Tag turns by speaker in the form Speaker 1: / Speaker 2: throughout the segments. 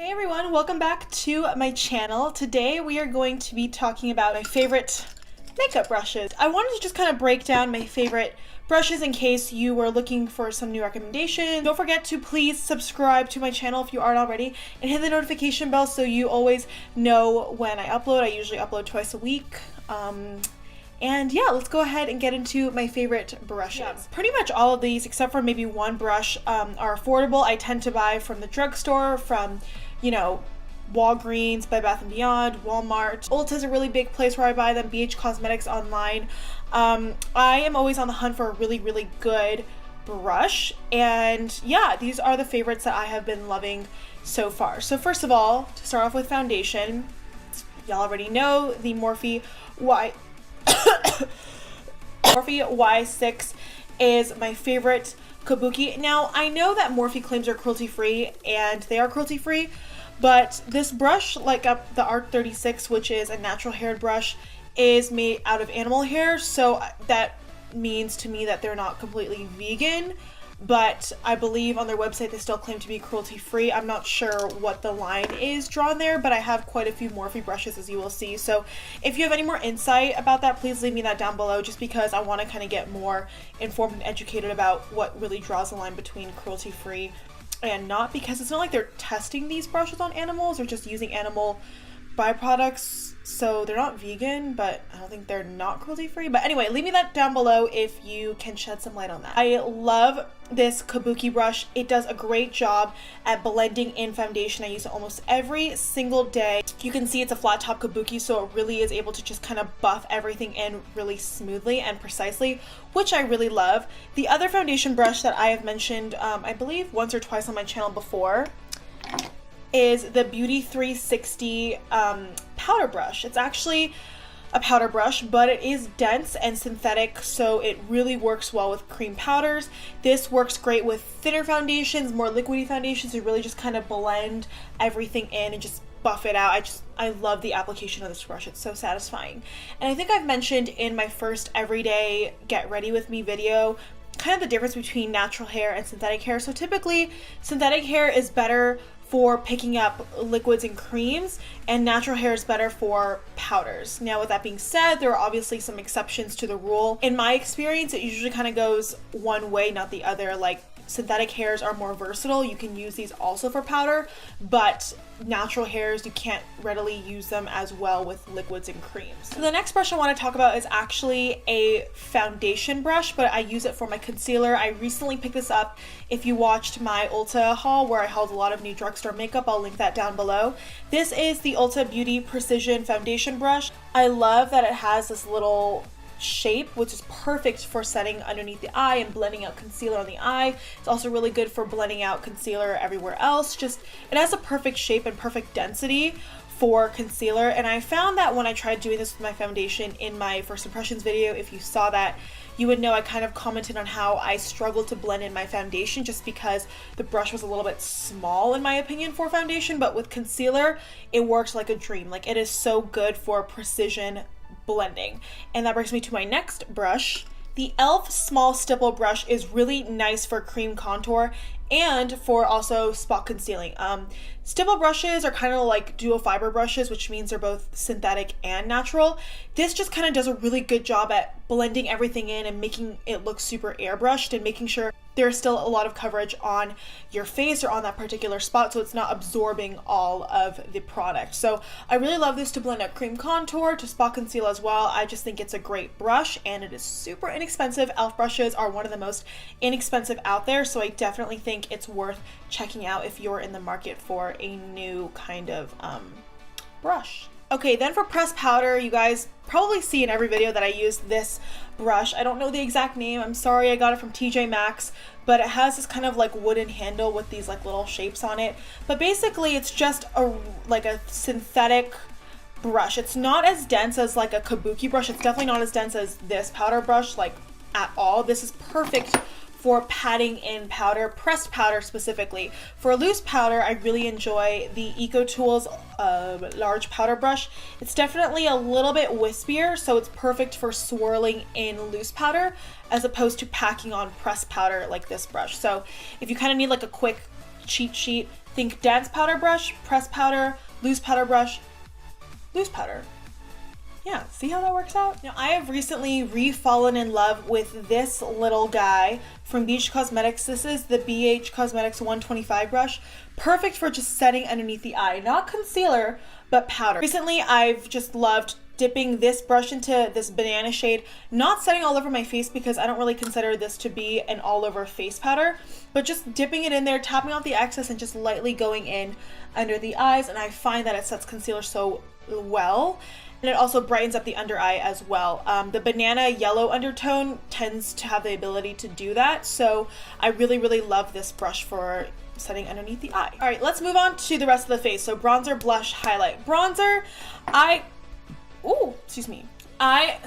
Speaker 1: Hey everyone, welcome back to my channel. Today we are going to be talking about my favorite makeup brushes. I wanted to just kind of break down my favorite brushes in case you were looking for some new recommendations. Don't forget to please subscribe to my channel if you aren't already and hit the notification bell so you always know when I upload. I usually upload twice a week. And yeah, let's go ahead and get into my favorite brushes. Yeah, pretty much all of these, except for maybe one brush, are affordable. I tend to buy from the drugstore, from, you know, Walgreens, Bed Bath & Beyond, Walmart. Ulta is a really big place where I buy them, BH Cosmetics online. I am always on the hunt for a really good brush. And yeah, these are the favorites that I have been loving so far. So first of all, to start off with foundation, y'all already know the Morphe Morphe Y6 is my favorite kabuki. Now, I know that Morphe claims they're cruelty-free, and they are cruelty-free, but this brush, like the R36, which is a natural haired brush, is made out of animal hair, so that means to me that they're not completely vegan, but I believe on their website they still claim to be cruelty-free. I'm not sure what the line is drawn there, but I have quite a few Morphe brushes, as you will see. So if you have any more insight about that, please leave me that down below, just because I want to kind of get more informed and educated about what really draws the line between cruelty-free and not, because it's not like they're testing these brushes on animals or just using animal byproducts. So they're not vegan, but I don't think they're not cruelty-free. But anyway, leave me that down below if you can shed some light on that. I love this kabuki brush. It does a great job at blending in foundation. I use it almost every single day. You can see it's a flat top kabuki, so it really is able to just kind of buff everything in really smoothly and precisely, which I really love. The other foundation brush that I have mentioned, I believe once or twice on my channel before, is the Beauty 360 powder brush. It's actually a powder brush, but it is dense and synthetic, so it really works well with cream powders. This works great with thinner foundations, more liquidy foundations. You really just kind of blend everything in and just buff it out. I love the application of this brush. It's so satisfying. And I think I've mentioned in my first everyday get ready with me video kind of the difference between natural hair and synthetic hair. So typically synthetic hair is better for picking up liquids and creams, and natural hair is better for powders. Now, with that being said, there are obviously some exceptions to the rule. In my experience, it usually kind of goes one way, not the other. Like, synthetic hairs are more versatile. You can use these also for powder, but natural hairs, you can't readily use them as well with liquids and creams. So the next brush I want to talk about is actually a foundation brush, but I use it for my concealer. I recently picked this up. If you watched my Ulta haul where I hauled a lot of new drugstore makeup, I'll link that down below. This is the Ulta Beauty Precision Foundation Brush. I love that it has this little shape, which is perfect for setting underneath the eye and blending out concealer on the eye. It's also really good for blending out concealer everywhere else. Just, it has a perfect shape and perfect density for concealer. And I found that when I tried doing this with my foundation in my first impressions video, if you saw that, you would know I kind of commented on how I struggled to blend in my foundation just because the brush was a little bit small in my opinion for foundation, but with concealer, it works like a dream. Like, it is so good for precision blending. And that brings me to my next brush. The e.l.f. Small Stipple Brush is really nice for cream contour and for also spot concealing. Stipple brushes are kind of like dual fiber brushes, which means they're both synthetic and natural. This just kind of does a really good job at blending everything in and making it look super airbrushed and making sure there's still a lot of coverage on your face or on that particular spot, so it's not absorbing all of the product. So I really love this to blend out cream contour, to spot conceal as well. I just think it's a great brush, and it is super inexpensive. e.l.f. brushes are one of the most inexpensive out there, so I definitely think it's worth checking out if you're in the market for a new kind of brush. Okay, then for pressed powder, you guys probably see in every video that I use this brush. I don't know the exact name. I'm sorry, I got it from TJ Maxx, but it has this kind of like wooden handle with these like little shapes on it. But basically it's just a synthetic brush. It's not as dense as like a kabuki brush. It's definitely not as dense as this powder brush, like at all. This is perfect for patting in powder, pressed powder specifically. For loose powder, I really enjoy the EcoTools large powder brush. It's definitely a little bit wispier, so it's perfect for swirling in loose powder as opposed to packing on pressed powder like this brush. So if you kind of need like a quick cheat sheet, think dense powder brush, press powder, loose powder brush, loose powder. Yeah, see how that works out? Now, I have recently re-fallen in love with this little guy from BH Cosmetics. This is the BH Cosmetics 125 brush. Perfect for just setting underneath the eye. Not concealer, but powder. Recently, I've just loved dipping this brush into this banana shade, not setting all over my face because I don't really consider this to be an all over face powder, but just dipping it in there, tapping off the excess and just lightly going in under the eyes. And I find that it sets concealer so well. And it also brightens up the under eye as well. The banana yellow undertone tends to have the ability to do that. So I really, really love this brush for setting underneath the eye. All right, let's move on to the rest of the face. So bronzer, blush, highlight. Bronzer, I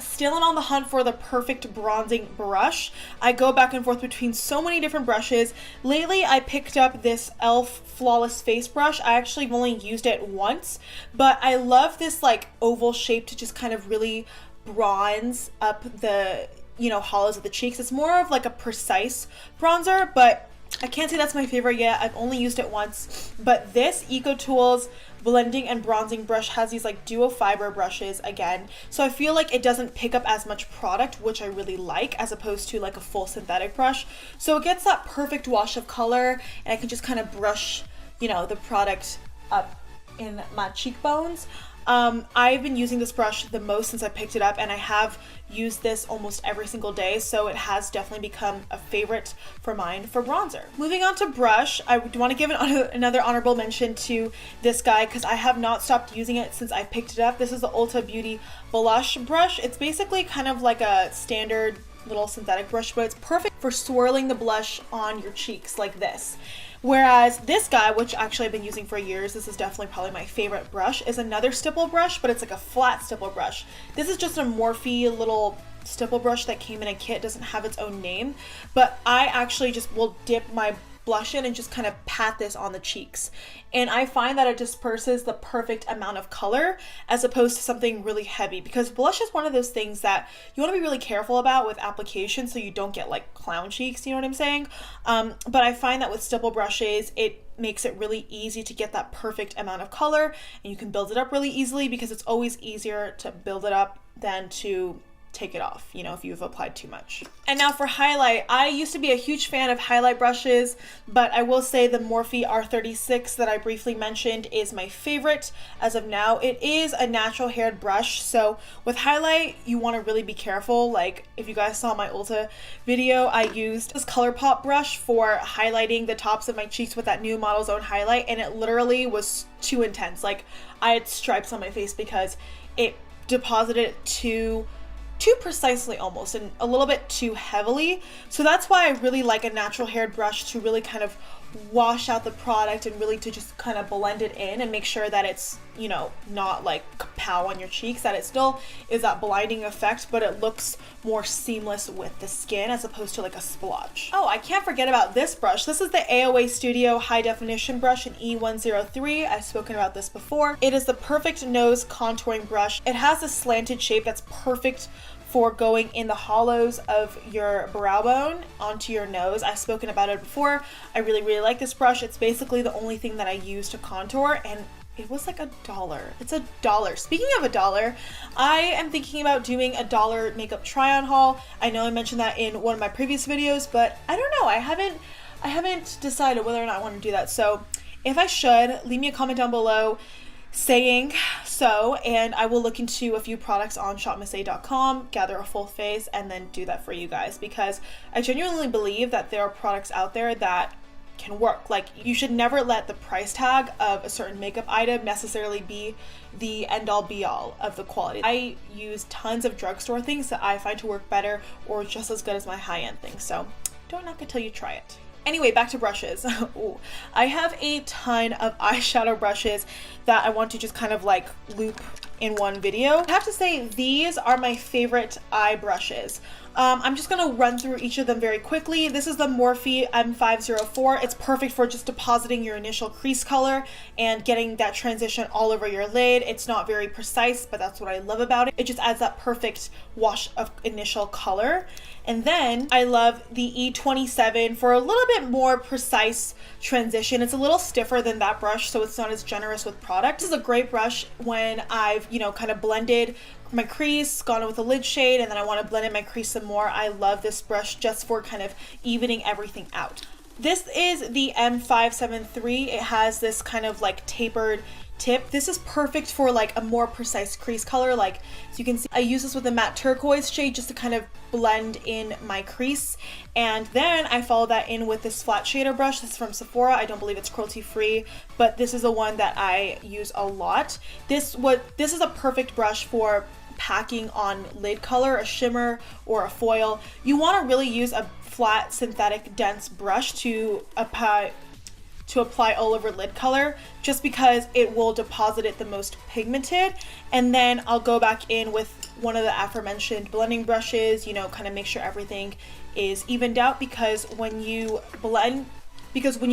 Speaker 1: still am on the hunt for the perfect bronzing brush. I go back and forth between so many different brushes. Lately, I picked up this e.l.f. Flawless Face Brush. I actually have only used it once, but I love this like oval shape to just kind of really bronze up the, hollows of the cheeks. It's more of like a precise bronzer, but I can't say that's my favorite yet. I've only used it once, but this EcoTools blending and bronzing brush has these like duo fiber brushes again. So I feel like it doesn't pick up as much product, which I really like, as opposed to like a full synthetic brush. So it gets that perfect wash of color, and I can just kind of brush, the product up in my cheekbones. I've been using this brush the most since I picked it up, and I have used this almost every single day, so it has definitely become a favorite for mine for bronzer. Moving on to brush, I would want to give another honorable mention to this guy because I have not stopped using it since I picked it up. This is the ULTA Beauty Blush Brush. It's basically kind of like a standard little synthetic brush, but it's perfect for swirling the blush on your cheeks like this. Whereas this guy, which actually I've been using for years, this is definitely probably my favorite brush, is another stipple brush, but it's like a flat stipple brush. This is just a Morphe little stipple brush that came in a kit, doesn't have its own name, but I actually just will dip my blush in and just kind of pat this on the cheeks. And I find that it disperses the perfect amount of color as opposed to something really heavy, because blush is one of those things that you want to be really careful about with application so you don't get like clown cheeks, you know what I'm saying? But I find that with stipple brushes, it makes it really easy to get that perfect amount of color, and you can build it up really easily because it's always easier to build it up than to take it off, if you've applied too much. And now for highlight, I used to be a huge fan of highlight brushes, but I will say the Morphe R36 that I briefly mentioned is my favorite as of now. It is a natural haired brush, so with highlight, you want to really be careful. Like if you guys saw my Ulta video, I used this Colourpop brush for highlighting the tops of my cheeks with that new Model Zone highlight, and it literally was too intense. Like I had stripes on my face because it deposited too precisely almost, and a little bit too heavily. So that's why I really like a natural haired brush to really kind of wash out the product and really to just kind of blend it in and make sure that it's, not like kapow on your cheeks, that it still is that blinding effect, but it looks more seamless with the skin as opposed to like a splotch. Oh, I can't forget about this brush. This is the AOA Studio High Definition Brush in E103. I've spoken about this before. It is the perfect nose contouring brush. It has a slanted shape that's perfect for going in the hollows of your brow bone onto your nose. I've spoken about it before. I really, really like this brush. It's basically the only thing that I use to contour, and it was like $1. It's $1. Speaking of $1, I am thinking about doing $1 makeup try-on haul. I know I mentioned that in one of my previous videos, but I don't know. I haven't decided whether or not I want to do that. So if I should, leave me a comment down below saying so, and I will look into a few products on shopmissa.com, gather a full face, and then do that for you guys, because I genuinely believe that there are products out there that can work. Like, you should never let the price tag of a certain makeup item necessarily be the end-all be-all of the quality. I use tons of drugstore things that I find to work better or just as good as my high-end things, so don't knock it till you try it. Anyway, back to brushes. Ooh, I have a ton of eyeshadow brushes that I want to just kind of like loop in one video. I have to say these are my favorite eye brushes. I'm just gonna run through each of them very quickly. This is the Morphe M504. It's perfect for just depositing your initial crease color and getting that transition all over your lid. It's not very precise, but that's what I love about it. It just adds that perfect wash of initial color. And then I love the E27 for a little bit more precise transition. It's a little stiffer than that brush, so it's not as generous with product. This is a great brush when I've, you know, kind of blended my crease, gone in with a lid shade, and then I want to blend in my crease some more. I love this brush just for kind of evening everything out. This is the M573. It has this kind of like tapered tip. This is perfect for like a more precise crease color. Like, so you can see I use this with a matte turquoise shade just to kind of blend in my crease. And then I follow that in with this flat shader brush. This is from Sephora. I don't believe it's cruelty free, but this is the one that I use a lot. This is a perfect brush for packing on lid color, a shimmer or a foil. You want to really use a flat synthetic dense brush to apply all over lid color, just because it will deposit it the most pigmented. And then I'll go back in with one of the aforementioned blending brushes, you know, kind of make sure everything is evened out, because when you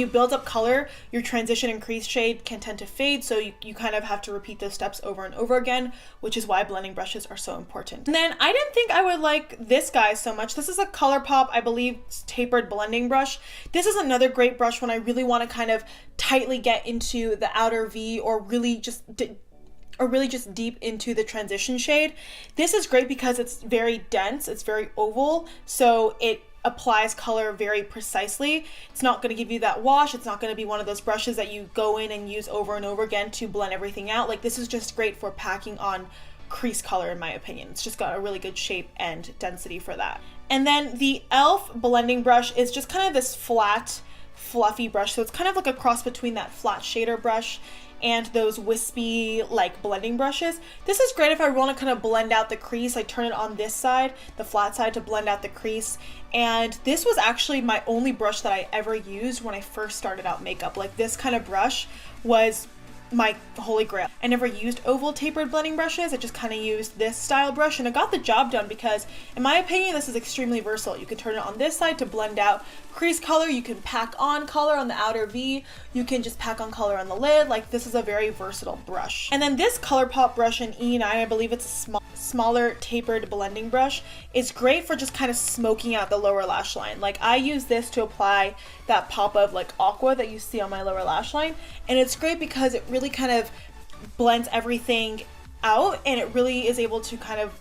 Speaker 1: build up color, your transition and crease shade can tend to fade, so you kind of have to repeat those steps over and over again, which is why blending brushes are so important. And then I didn't think I would like this guy so much. This is a Colourpop, I believe, tapered blending brush. This is another great brush when I really want to kind of tightly get into the outer V, or really just deep into the transition shade. This is great because it's very dense, it's very oval, so it applies color very precisely. It's not going to give you that wash. It's not going to be one of those brushes that you go in and use over and over again to blend everything out. Like, this is just great for packing on crease color, in my opinion. It's just got a really good shape and density for that. And then the e.l.f. blending brush is just kind of this flat, fluffy brush. So it's kind of like a cross between that flat shader brush and those wispy like blending brushes. This is great if I want to kind of blend out the crease. I turn it on this side, the flat side, to blend out the crease. And this was actually my only brush that I ever used when I first started out makeup. Like, this kind of brush was my holy grail. I never used oval tapered blending brushes. I just kind of used this style brush, and it got the job done because, in my opinion, this is extremely versatile. You can turn it on this side to blend out crease color. You can pack on color on the outer V. You can just pack on color on the lid. Like, this is a very versatile brush. And then this Colourpop brush in E9, I believe it's a smaller tapered blending brush, is great for just kind of smoking out the lower lash line. Like, I use this to apply that pop of like aqua that you see on my lower lash line, and it's great because it really kind of blends everything out, and it really is able to kind of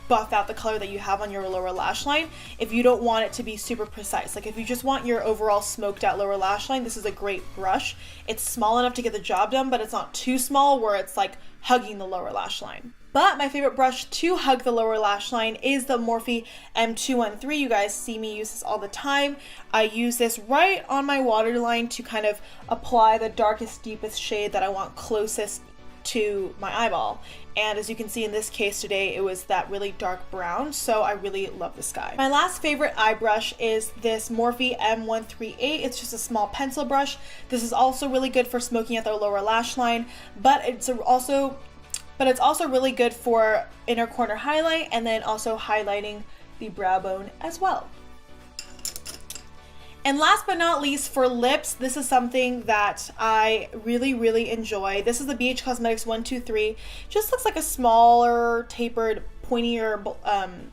Speaker 1: buff out the color that you have on your lower lash line if you don't want it to be super precise. Like, if you just want your overall smoked out lower lash line, this is a great brush. It's small enough to get the job done, but it's not too small where it's like hugging the lower lash line. But my favorite brush to hug the lower lash line is the Morphe M213. You guys see me use this all the time. I use this right on my waterline to kind of apply the darkest, deepest shade that I want closest to my eyeball. And as you can see in this case today, it was that really dark brown, so I really love this guy. My last favorite eye brush is this Morphe M138. It's just a small pencil brush. This is also really good for smoking at the lower lash line, but it's also really good for inner corner highlight, and then also highlighting the brow bone as well. And last but not least, for lips, this is something that I really, really enjoy. This is the BH Cosmetics 123. Just looks like a smaller, tapered, pointier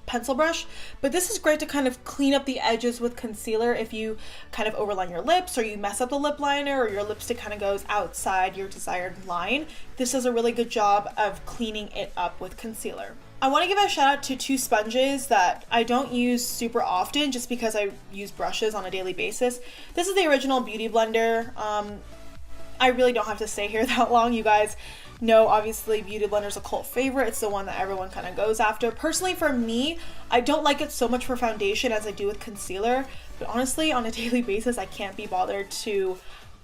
Speaker 1: pencil brush, but this is great to kind of clean up the edges with concealer if you kind of overline your lips, or you mess up the lip liner, or your lipstick kind of goes outside your desired line. This does a really good job of cleaning it up with concealer. I want to give a shout out to two sponges that I don't use super often just because I use brushes on a daily basis. This is the original BeautyBlender. I really don't have to stay here that long. You guys know, obviously, BeautyBlender is a cult favorite. It's the one that everyone kind of goes after. Personally, for me, I don't like it so much for foundation as I do with concealer, but honestly, on a daily basis, I can't be bothered to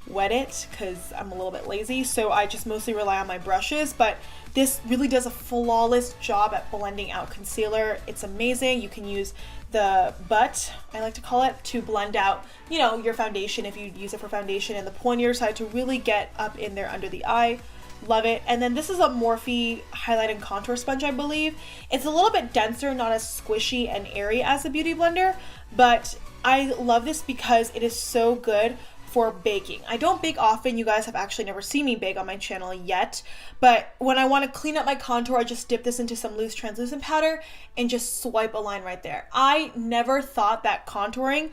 Speaker 1: wet it because I'm a little bit lazy, so I just mostly rely on my brushes. But this really does a flawless job at blending out concealer. It's amazing. You can use the butt, I like to call it, to blend out, you know, your foundation if you use it for foundation, and the pointier side to really get up in there under the eye. Love it. And then this is a Morphe highlight and contour sponge, I believe. It's a little bit denser, not as squishy and airy as the Beauty Blender, but I love this because it is so good for baking. I don't bake often. You guys have actually never seen me bake on my channel yet, but when I want to clean up my contour, I just dip this into some loose translucent powder and just swipe a line right there. I never thought that contouring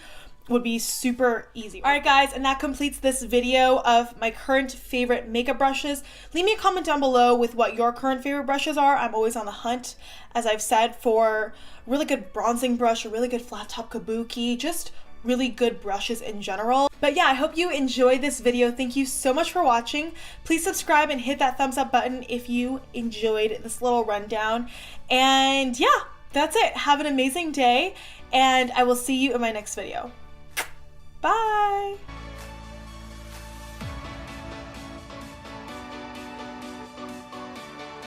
Speaker 1: would be super easy. All right guys, and that completes this video of my current favorite makeup brushes. Leave me a comment down below with what your current favorite brushes are. I'm always on the hunt, as I've said, for a really good bronzing brush, a really good flat top kabuki, just really good brushes in general. But yeah, I hope you enjoyed this video. Thank you so much for watching. Please subscribe and hit that thumbs up button if you enjoyed this little rundown. And yeah, that's it. Have an amazing day, and I will see you in my next video. Bye!